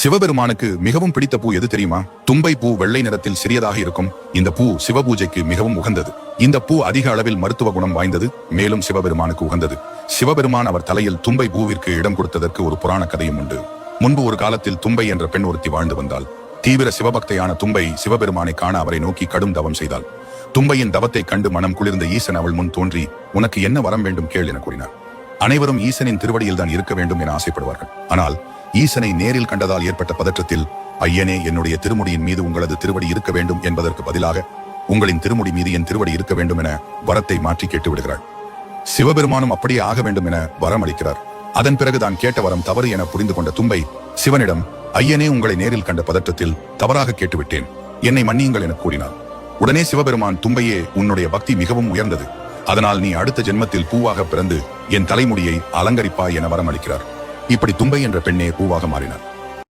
சிவபெருமானுக்கு மிகவும் பிடித்த பூ எது தெரியுமா? தும்பை பூ வெள்ளை நிறத்தில் சிறியதாக இருக்கும். இந்த பூ சிவபூஜைக்கு மிகவும் உகந்தது. இந்த பூ அதிக அளவில் மருத்துவ குணம் வாய்ந்தது, மேலும் சிவபெருமானுக்கு உகந்தது. சிவபெருமான் அவர் தலையில் தும்பை பூவிற்கு இடம் கொடுத்ததற்கு ஒரு புராண கதையும் உண்டு. முன்பு ஒரு காலத்தில் தும்பை என்ற பெண் ஒருத்தி வாழ்ந்து வந்தாள். தீவிர சிவபக்தையான தும்பை சிவபெருமானை காண அவரை நோக்கி கடும் தவம் செய்தாள். தும்பையின் தவத்தை கண்டு மனம் குளிர்ந்த ஈசன் அவள் முன் தோன்றி, உனக்கு என்ன வரம் வேண்டும் கேள் என கூறினார். அனைவரும் ஈசனின் திருவடியில் தான் இருக்க வேண்டும் என ஆசைப்படுவார்கள். ஆனால் ஈசனை நேரில் கண்டதால் ஏற்பட்ட பதற்றத்தில், ஐயனே, என்னுடைய திருமுடியின் மீது உங்களது திருவடி இருக்க வேண்டும் என்பதற்கு பதிலாக உங்களின் திருமுடி மீது என் திருவடி இருக்க வேண்டும் என வரத்தை மாற்றி கேட்டு விடுகிறாள். சிவபெருமானும் அப்படியே ஆக வேண்டும் என வரம் அளிக்கிறார். அதன் பிறகு தான் கேட்ட வரம் தவறு என புரிந்து கொண்ட தும்பை சிவனிடம், ஐயனே, உங்களை நேரில் கண்ட பதற்றத்தில் தவறாக கேட்டுவிட்டேன், என்னை மன்னியுங்கள் என கூறினார். உடனே சிவபெருமான், தும்பையே, உன்னுடைய பக்தி மிகவும் உயர்ந்தது, அதனால் நீ அடுத்த ஜென்மத்தில் பூவாக பிறந்து என் தலைமுடியை அலங்கரிப்பாய் என வரம் அளிக்கிறார். இப்படி தும்பை என்ற பெண்ணே பூவாக மாறினார்.